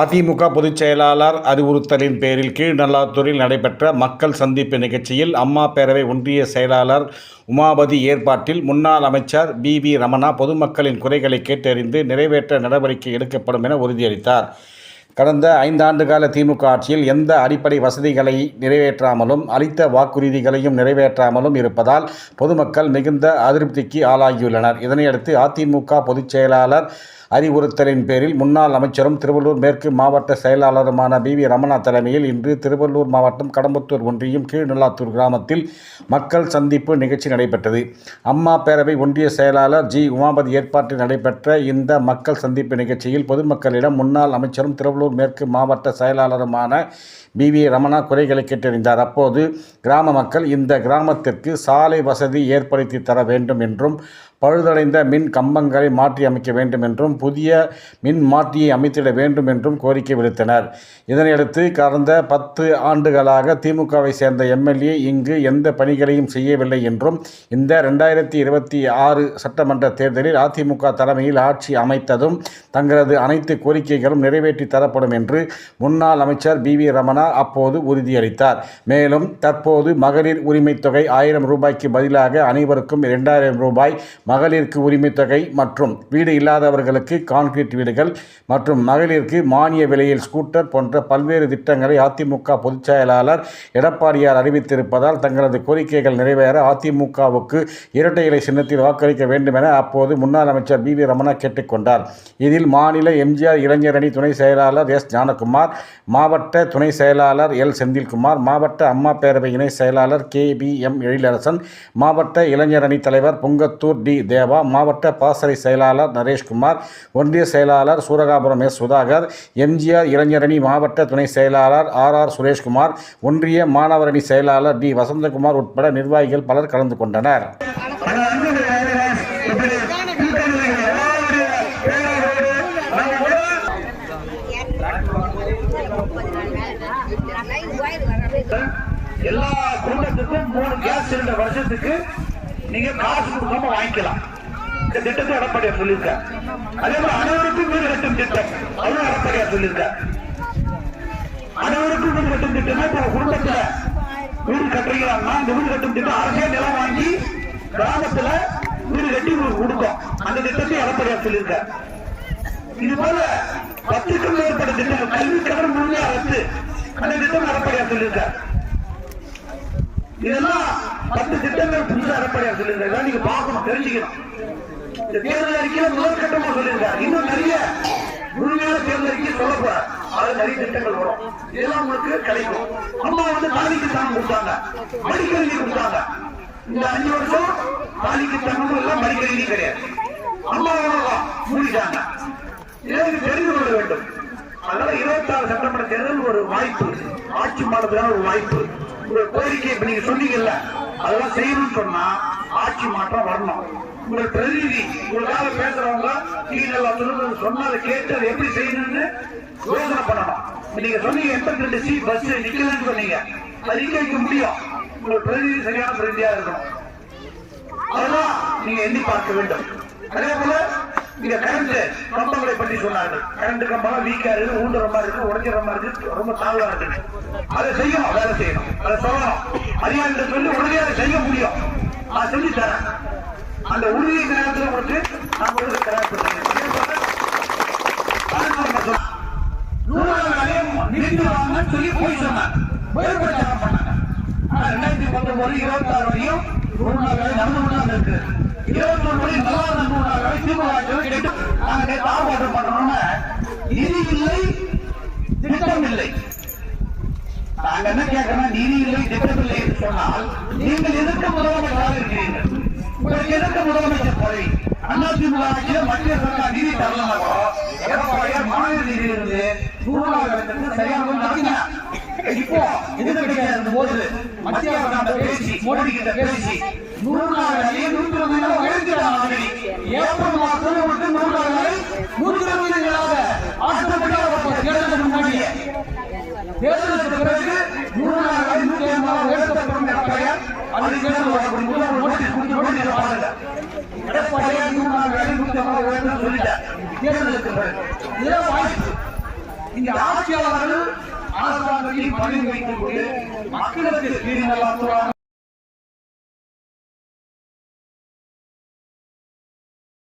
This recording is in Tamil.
அதிமுக பொதுச் செயலாளர் அறிவுறுத்தலின் பேரில் கீழ்நல்லாத்தூரில் நடைபெற்ற மக்கள் சந்திப்பு நிகழ்ச்சியில் அம்மா பேரவை ஒன்றிய செயலாளர் உமாபதி ஏற்பாட்டில் முன்னாள் அமைச்சர் வி. ரமணா பொதுமக்களின் குறைகளை கேட்டறிந்து நிறைவேற்ற நடவடிக்கை எடுக்கப்படும் என உறுதியளித்தார். கடந்த 5 ஆண்டுகால திமுக ஆட்சியில் எந்த அடிப்படை வசதிகளை நிறைவேற்றாமலும் அளித்த வாக்குறுதிகளையும் நிறைவேற்றாமலும் இருப்பதால் பொதுமக்கள் மிகுந்த அதிருப்திக்கு ஆளாகியுள்ளனர். இதனையடுத்து அதிமுக பொதுச் செயலாளர் அறிவுறுத்தலின் பேரில் முன்னாள் அமைச்சரும் திருவள்ளூர் மேற்கு மாவட்ட செயலாளருமான வி. ரமணா தலைமையில் இன்று திருவள்ளூர் மாவட்டம் கடம்பத்தூர் ஒன்றியம் கீழ்நல்லாத்தூர் கிராமத்தில் மக்கள் சந்திப்பு நிகழ்ச்சி நடைபெற்றது. அம்மா பேரவை ஒன்றிய செயலாளர் உமாபதி ஏற்பாட்டில் நடைபெற்ற இந்த மக்கள் சந்திப்பு நிகழ்ச்சியில் பொதுமக்களிடம் முன்னாள் அமைச்சரும் திருவள்ளூர் மேற்கு மாவட்ட செயலாளருமான வி. ரமணா குறைகளை கேட்டறிந்தார். அப்போது கிராம மக்கள் இந்த கிராமத்திற்கு சாலை வசதி ஏற்படுத்தி தர வேண்டும் என்றும் பழுதடைந்த மின் கம்பங்களை மாற்றி அமைக்க வேண்டும் என்றும் புதிய மின் மாற்றியை அமைத்திட வேண்டும் என்றும் கோரிக்கை விடுத்தனர். இதனையடுத்து கடந்த 10 ஆண்டுகளாக திமுகவை சேர்ந்த எம்எல்ஏ இங்கு எந்த பணிகளையும் செய்யவில்லை என்றும் இந்த 2026 சட்டமன்ற தேர்தலில் அதிமுக தலைமையில் ஆட்சி அமைத்ததும் தங்களது அனைத்து கோரிக்கைகளும் நிறைவேற்றி தரப்படும் என்று முன்னாள் அமைச்சர் வி. ரமணா அப்போது உறுதியளித்தார். மேலும் தற்போது மகளிர் உரிமை தொகை 1000 ரூபாய்க்கு பதிலாக அனைவருக்கும் 2000 ரூபாய், மகளிருக்கு உரிமை தொகை மற்றும் வீடு இல்லாதவர்களுக்கு கான்கிரீட் வீடுகள் மற்றும் மகளிருக்கு மானிய விலையில் ஸ்கூட்டர் போன்ற பல்வேறு திட்டங்களை அதிமுக பொதுச் செயலாளர் எடப்பாடியார் அறிவித்திருப்பதால் தங்களது கோரிக்கைகள் நிறைவேற அதிமுகவுக்கு இரட்டை இலை சின்னத்தில் வாக்களிக்க வேண்டும் என அப்போது முன்னாள் அமைச்சர் வி. ரமணா கேட்டுக்கொண்டார். இதில் மாநில எம்ஜிஆர் இளைஞர் அணி துணை செயலாளர் எஸ். ஞானகுமார், மாவட்ட துணை செயலாளர் எல். செந்தில்குமார், மாவட்ட அம்மா பேரவை இணை செயலாளர் KBM எழிலரசன், மாவட்ட இளைஞர் அணி தலைவர் புங்கத்தூர் டி. தேவா, மாவட்ட பாசறை செயலாளர் நரேஷ்குமார், ஒன்றிய செயலாளர் சூரகாபுரம் எஸ். சுதாகர், எம்ஜிஆர் இளைஞரணி மாவட்ட துணை செயலாளர் R. சுரேஷ்குமார், ஒன்றிய மாணவர் அணி செயலாளர் டி. வசந்தகுமார் உட்பட நிர்வாகிகள் பலர் கலந்து கொண்டனர். எல்லா குடும்பத்துக்கும் 3 கேஸ் சிலிண்டர் வருஷத்துக்கு நீங்க காசு கொடுக்காம வாங்கிக்கலாம். இந்த திட்டத்தை எடப்பாடியார் சொல்லியிருக்க. அதே மாதிரி அனைவருக்கும் வீடு கட்டும் திட்டம் அதுவும் எடப்பாடியார் சொல்லியிருக்க. அனைவருக்கும் வீடு கட்டும் திட்டம்னா இப்ப குடும்பத்துல வீடு கட்டுறீங்கன்னா இந்த வீடு கட்டும் திட்டம் அரசே நிலம் வாங்கி கிராமத்துல வீடு கட்டி கொடுக்கும். அந்த திட்டத்தை எடப்பாடியார் சொல்லியிருக்க. இது போல 10க்கும் மேற்பட்ட திட்டங்கள் கல்வி கடன் முழுமையா அரசு அந்த திட்டம் எடப்பாடியார் சொல்லியிருக்க. இதெல்லாம் 10 திட்டங்கள் புதுசா எடப்பாடியார் சொல்லியிருக்காங்க. நீங்க பார்க்கணும், தெரிஞ்சுக்கணும். இந்த தேர்தல் அறிக்கையில முதற்கட்டமா சொல்லியிருக்காரு. இன்னும் நிறைய முழுமையான தேர்தல் அறிக்கை சொல்ல போற அது நிறைய திட்டங்கள் வரும். இதெல்லாம் உங்களுக்கு கிடைக்கும். அம்மா தாலிக்கு தானம் கொடுத்தாங்க, மடிக்கணினி கொடுத்தாங்க. இந்த 5 வருஷம் தாலிக்கு தானம் எல்லாம் மடிக்கணினி கிடையாது. அம்மா மூடிட்டாங்க. இதற்கு தெரிந்து கொள்ள வேண்டும். அதனால 26 சட்டமன்ற தேர்தல் ஒரு வாய்ப்பு, ஆட்சி மாற்றத்துக்கான ஒரு வாய்ப்பு. உங்க கோரிக்கை இப்ப நீங்க சொன்னீங்கல்ல, அதெல்லாம் செய்யணும்னு சொன்னா ஆட்சி மாற்றம் வரணும். உங்கள் பிரதிநிதி உங்களுக்காக பேசுறவங்க நீங்க சொன்னா அதை கேட்டு அதை எப்படி செய்யணும்னு யோசனை பண்ணணும். நீங்க சொன்னீங்க 82C பஸ் நிக்கலன்னு சொன்னீங்க, அது நிக்க வைக்க முடியும். உங்கள் பிரதிநிதி சரியான பிரதிநிதியா இருக்கணும். அதெல்லாம் நீங்க எண்ணி பார்க்க வேண்டும். அதே போல இங்க கரண்ட் கம்பங்களை பற்றி சொன்னார்கள். கரண்ட் கம்பம் வீக்கா இருக்கு, ஊண்டுற மாதிரி இருக்கு, உடைக்கிற மாதிரி இருக்கு, ரொம்ப தாழ்வா இருக்கு. அதை செய்யணும், வேலை செய்யணும், அதை சொல்லணும். அதிகாரிகள் சொல்லி உடனே அதை செய்ய முடியும். நான் சொல்லி தரேன். அந்த உறுதியை நேரத்தில் உங்களுக்கு நான் உங்களுக்கு சொல்லி போய் சொன்னாங்க, பிரச்சாரம் பண்ணாங்க. 2019 26 வரையும் 100 நாள் வேலை நடந்து இருக்கு. 21 மணி நல்லா ஆர்ப்பாட்டம் பண்ணணும்னு நிதி இல்லை, திட்டம் இல்லை. நாங்க என்ன கேட்கறோம், நிதி இல்லை, திட்டம் இல்லை என்று சொன்னால் நீங்கள் எதற்கு முதலமைச்சராக இருக்கிறீர்கள்? உங்களுக்கு எதற்கு முதலமைச்சர் பதவி? அதிமுக ஆட்சியில் மத்திய சர்க்கார் நிதி தரலாம். எடப்பாடியார் மாநில நிதியிலிருந்து 100 நாள் வேலைக்கு சரியாக நடத்தின. இப்போ எதிர்கட்சியா இருந்த போது மத்திய அரசாங்க பேசி மோடி கிட்ட பேசி 100 நாள் வேலையை 120 நாள் உயர்த்திட்டாங்க. ஏப்ரல் மாதம் 100 நாள் வேலை 120 நாளாக ஆசைப்பட்ட தேர்தலுக்கு முன்னாடியே தேர்தலுக்கு பிறகு 100 நாள் வேலை 150 நாள் உயர்த்தப்படும் எடப்பாடியார் அது தேர்தல் நோட்டீஸ் கொடுத்து பாருங்க. எடப்பாடியார் 100 நாள் வேலை 150 உயர்த்த சொல்லிட்டார் தேர்தலுக்கு பிறகு. இதெல்லாம் வாய்ப்பு. இந்த ஆட்சியாளர்கள் அரசாங்கத்தில் பதவி வைத்துக் கொண்டு மக்களுக்கு கீழ்நல்லாத்துவாக